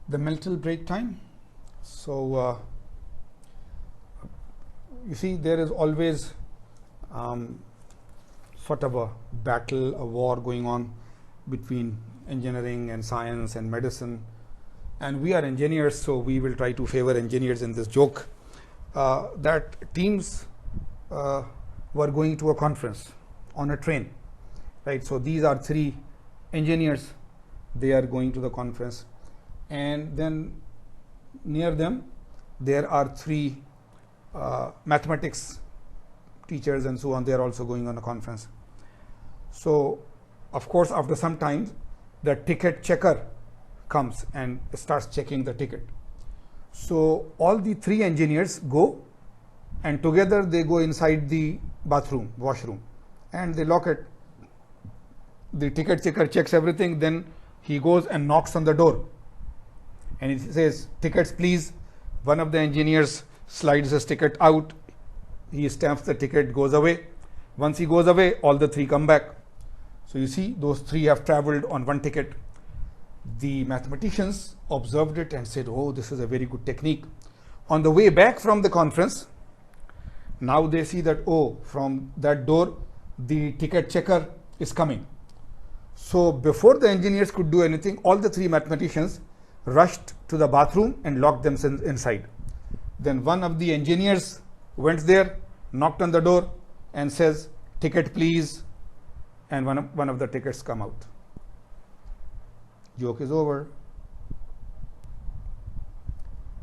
the mental break time. So you see, there is always sort of a battle, a war going on between engineering and science and medicine, and we are engineers, so we will try to favor engineers in this joke. That teams were going to a conference on a train, right? So these are three engineers, they are going to the conference, and then near them there are three mathematics teachers and so on, they are also going on a conference. So of course after some time the ticket checker comes and starts checking the ticket. So all the three engineers go and together they go inside the bathroom, washroom, and they lock it. The ticket checker checks everything, then he goes and knocks on the door and he says, "Tickets please." One of the engineers slides his ticket out, he stamps the ticket, goes away. Once he goes away, all the three come back. So you see, those three have traveled on one ticket. The mathematicians observed it and said, "Oh, this is a very good technique." On the way back from the conference, now they see that, oh, from that door the ticket checker is coming. So before the engineers could do anything, all the three mathematicians rushed to the bathroom and locked themselves inside. Then one of the engineers went there, knocked on the door and says, "Ticket please," and one of the tickets come out. Joke is over.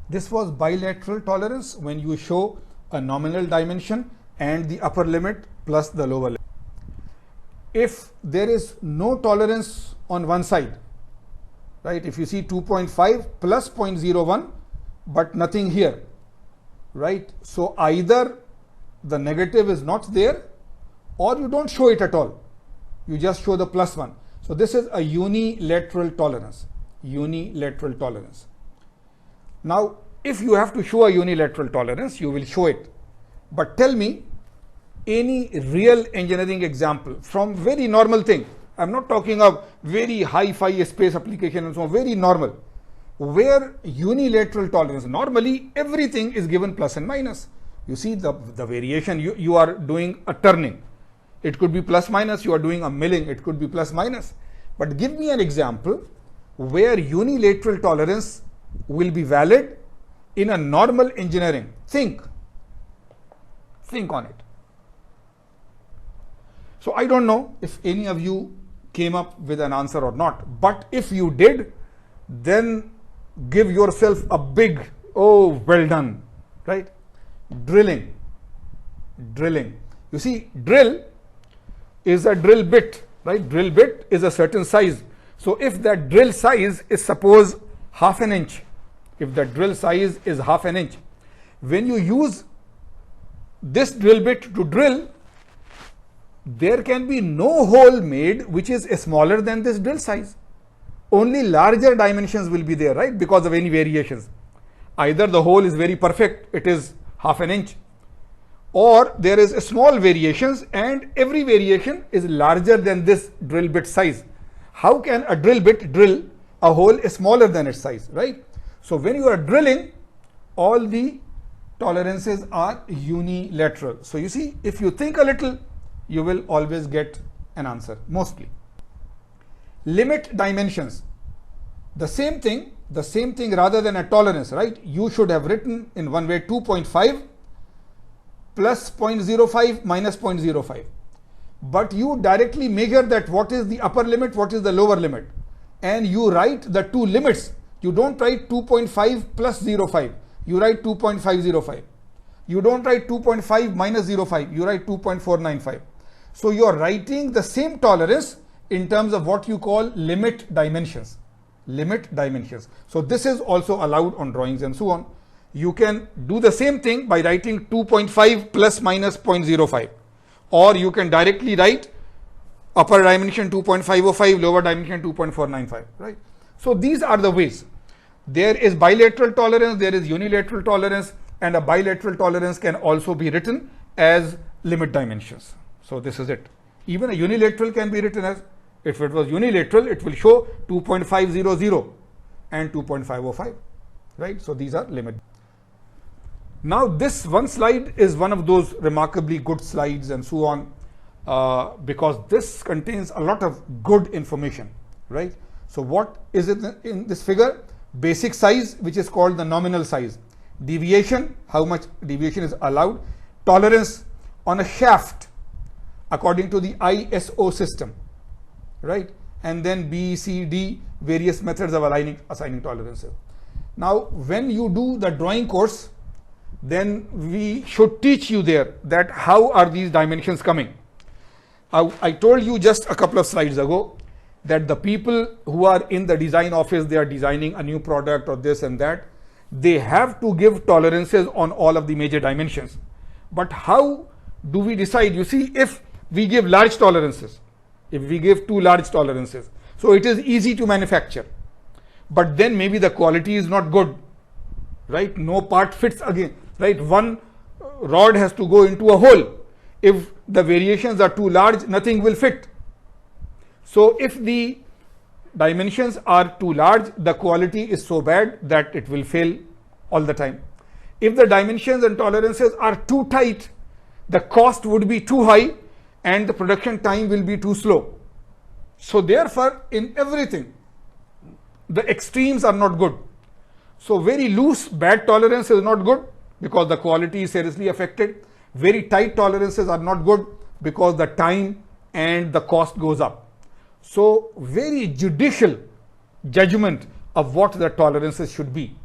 This was bilateral tolerance, when you show a nominal dimension and the upper limit plus the lower limit. If there is no tolerance on one side, right, if you see 2.5 plus 0.01 but nothing here, right, so either the negative is not there or you don't show it at all, you just show the plus one. So this is a unilateral tolerance. Unilateral tolerance. Now if you have to show a unilateral tolerance, you will show it, but tell me any real engineering example from very normal thing, I'm not talking of very hi-fi space application and so on, very normal, where unilateral tolerance, normally everything is given plus and minus. You see the variation, you are doing a turning, it could be plus minus, you are doing a milling, it could be plus minus. But give me an example where unilateral tolerance will be valid in a normal engineering. Think on it. So I don't know if any of you came up with an answer or not, but if you did, then give yourself a big, oh, well done, right? Drilling. You see, drill is a drill bit, right? Drill bit is a certain size. So if that drill size is, suppose, half an inch, if the drill size is half an inch, when you use this drill bit to drill, there can be no hole made which is smaller than this drill size. Only larger dimensions will be there, right? Because of any variations. Either the hole is very perfect, it is half an inch, or there is a small variations and every variation is larger than this drill bit size. How can a drill bit drill a hole smaller than its size, right? So when you are drilling, all the tolerances are unilateral. So you see, if you think a little, you will always get an answer, mostly. Limit dimensions, the same thing rather than a tolerance, right? You should have written in one way 2.5 plus 0.05 minus 0.05. But you directly measure that what is the upper limit, what is the lower limit, and you write the two limits. You don't write 2.5 plus 0.5, you write 2.505. You don't write 2.5 minus 0.5, you write 2.495. So you are writing the same tolerance in terms of what you call limit dimensions. So this is also allowed on drawings and so on. You can do the same thing by writing 2.5 plus minus 0.05, or you can directly write upper dimension 2.505, lower dimension 2.495, right? So these are the ways. There is bilateral tolerance, there is unilateral tolerance, and a bilateral tolerance can also be written as limit dimensions. So this is it. Even a unilateral can be written as, if it was unilateral, it will show 2.500, and 2.505, right? So these are limit. Now this one slide is one of those remarkably good slides and so on, because this contains a lot of good information, right? So what is it in this figure? Basic size, which is called the nominal size. Deviation, how much deviation is allowed. Tolerance on a shaft according to the ISO system, right? And then B, C, D, various methods of assigning tolerances. Now, when you do the drawing course, then we should teach you there that how are these dimensions coming. I told you just a couple of slides ago that the people who are in the design office, they are designing a new product or this and that, they have to give tolerances on all of the major dimensions. But how do we decide? You see, if we give large tolerances, if we give too large tolerances, so it is easy to manufacture, but then maybe the quality is not good, right? No part fits again, right? One rod has to go into a hole. If the variations are too large, nothing will fit. So if the dimensions are too large, the quality is so bad that it will fail all the time. If the dimensions and tolerances are too tight, the cost would be too high and the production time will be too slow. So therefore, in everything, the extremes are not good. So very loose, bad tolerance is not good because the quality is seriously affected. Very tight tolerances are not good because the time and the cost goes up. So very judicial judgment of what the tolerances should be.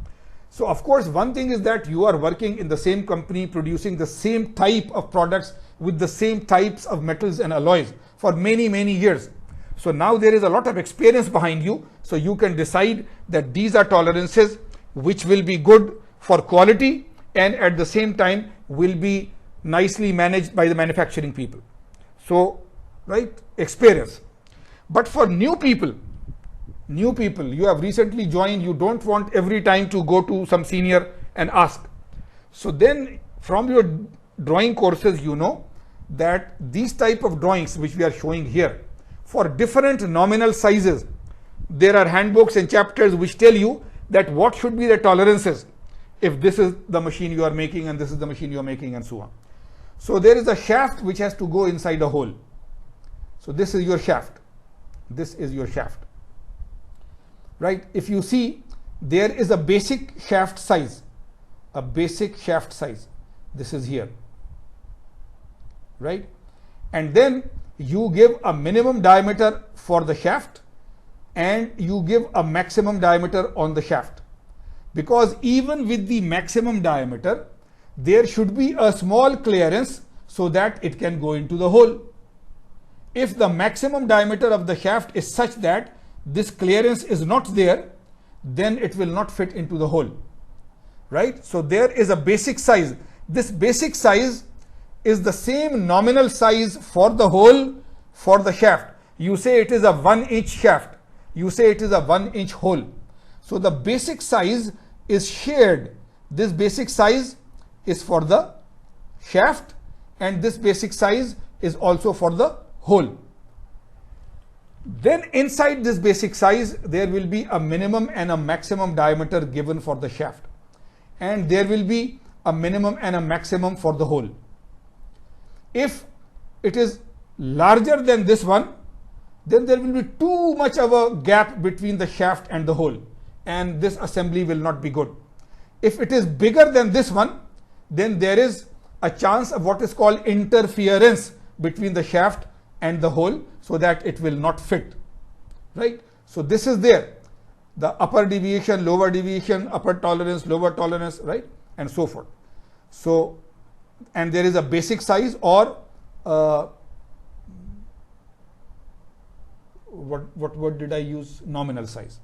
So of course, one thing is that you are working in the same company producing the same type of products with the same types of metals and alloys for many, many years. So now there is a lot of experience behind you. So you can decide that these are tolerances which will be good for quality and at the same time will be nicely managed by the manufacturing people. So, right, experience. But for new people, you have recently joined, you don't want every time to go to some senior and ask. So then from your drawing courses, you know that these type of drawings which we are showing here, for different nominal sizes, there are handbooks and chapters which tell you that what should be the tolerances if this is the machine you are making and this is the machine you are making and so on. So there is a shaft which has to go inside a hole. So this is your shaft. This is your shaft. Right? If you see, there is a basic shaft size. A basic shaft size. This is here. Right? And then you give a minimum diameter for the shaft and you give a maximum diameter on the shaft. Because even with the maximum diameter, there should be a small clearance so that it can go into the hole. If the maximum diameter of the shaft is such that this clearance is not there, then it will not fit into the hole, right? So there is a basic size. This basic size is the same nominal size for the hole for the shaft. You say it is a 1-inch shaft. You say it is a 1-inch hole. So the basic size is shared. This basic size is for the shaft and this basic size is also for the hole. Then inside this basic size, there will be a minimum and a maximum diameter given for the shaft. And there will be a minimum and a maximum for the hole. If it is larger than this one, then there will be too much of a gap between the shaft and the hole. And this assembly will not be good. If it is bigger than this one, then there is a chance of what is called interference between the shaft and the hole so that it will not fit, right? So this is there, the upper deviation, lower deviation, upper tolerance, lower tolerance, right? And so forth. So, and there is a basic size or what word did I use? Nominal size.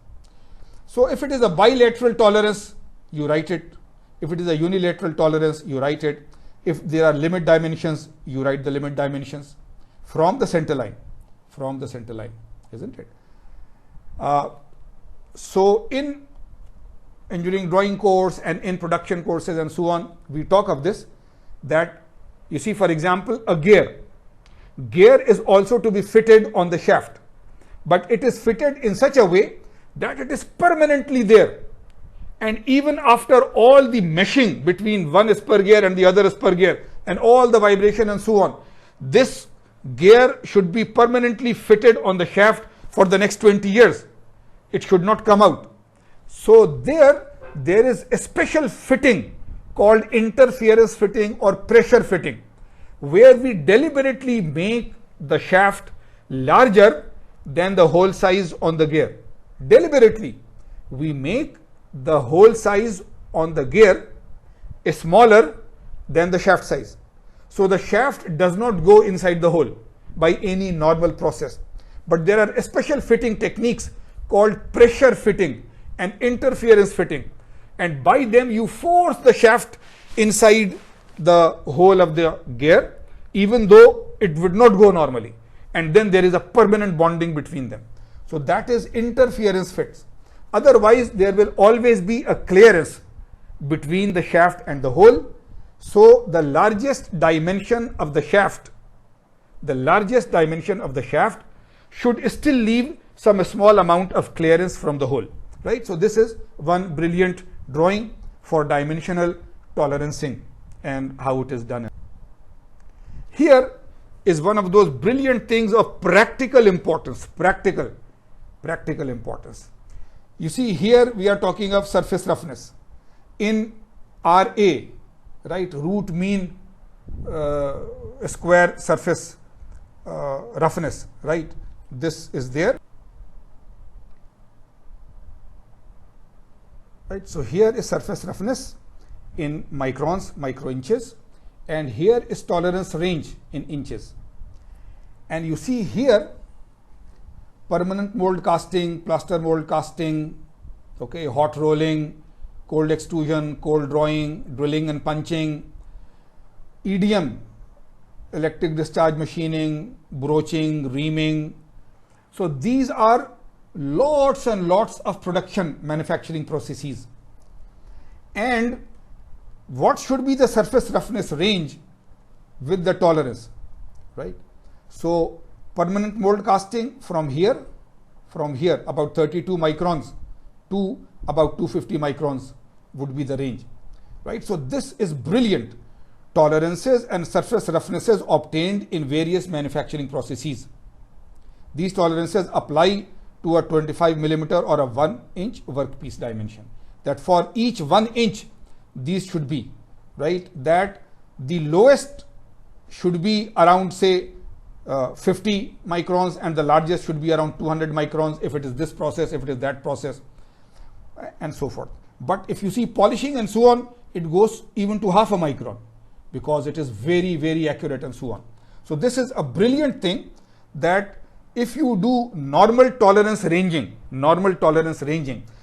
So if it is a bilateral tolerance, you write it. If it is a unilateral tolerance, you write it. If there are limit dimensions, you write the limit dimensions from the center line, isn't it? So in engineering drawing course and in production courses and so on, we talk of this, that you see, for example, a gear. Gear is also to be fitted on the shaft, but it is fitted in such a way that it is permanently there. And even after all the meshing between one spur gear and the other spur gear and all the vibration and so on, this gear should be permanently fitted on the shaft for the next 20 years. It should not come out. So there is a special fitting called interference fitting or pressure fitting, where we deliberately make the shaft larger than the hole size on the gear. Deliberately, we make the hole size on the gear is smaller than the shaft size. So the shaft does not go inside the hole by any normal process. But there are special fitting techniques called pressure fitting and interference fitting. And by them you force the shaft inside the hole of the gear, even though it would not go normally. And then there is a permanent bonding between them. So that is interference fits. Otherwise, there will always be a clearance between the shaft and the hole. So the largest dimension of the shaft, should still leave some small amount of clearance from the hole, right? So this is one brilliant drawing for dimensional tolerancing and how it is done. Here is one of those brilliant things of practical importance, practical importance. You see, here we are talking of surface roughness. In RA, right, root mean square surface roughness, right? This is there. Right, so here is surface roughness in microns, micro inches, and here is tolerance range in inches. And you see here, permanent mold casting, plaster mold casting, okay, hot rolling, cold extrusion, cold drawing, drilling and punching, EDM, electric discharge machining, broaching, reaming. So these are lots and lots of production manufacturing processes. And what should be the surface roughness range with the tolerance, right? So permanent mold casting from here about 32 microns to about 250 microns would be the range, right? So this is brilliant tolerances and surface roughnesses obtained in various manufacturing processes. These tolerances apply to a 25 millimeter or a 1 inch workpiece dimension. That for each 1 inch, these should be, right, that the lowest should be around, say, 50 microns, and the largest should be around 200 microns if it is this process, if it is that process, and so forth. But if you see polishing and so on, it goes even to half a micron because it is very, very accurate and so on. So this is a brilliant thing, that if you do normal tolerance ranging,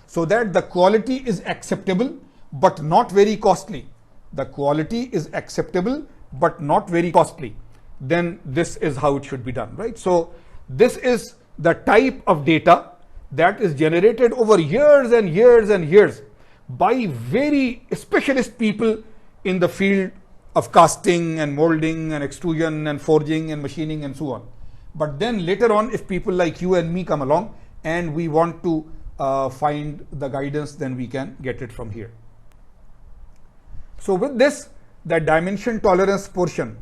so that the quality is acceptable but not very costly. The quality is acceptable but not very costly. Then this is how it should be done, right? So this is the type of data that is generated over years and years and years by very specialist people in the field of casting and molding and extrusion and forging and machining and so on. But then later on, if people like you and me come along and we want to find the guidance, then we can get it from here. So with this, the dimensions tolerance portion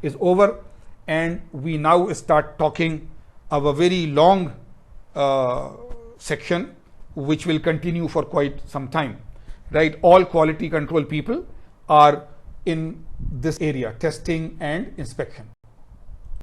is over, and we now start talking of a very long section which will continue for quite some time, right? All quality control people are in this area, testing and inspection.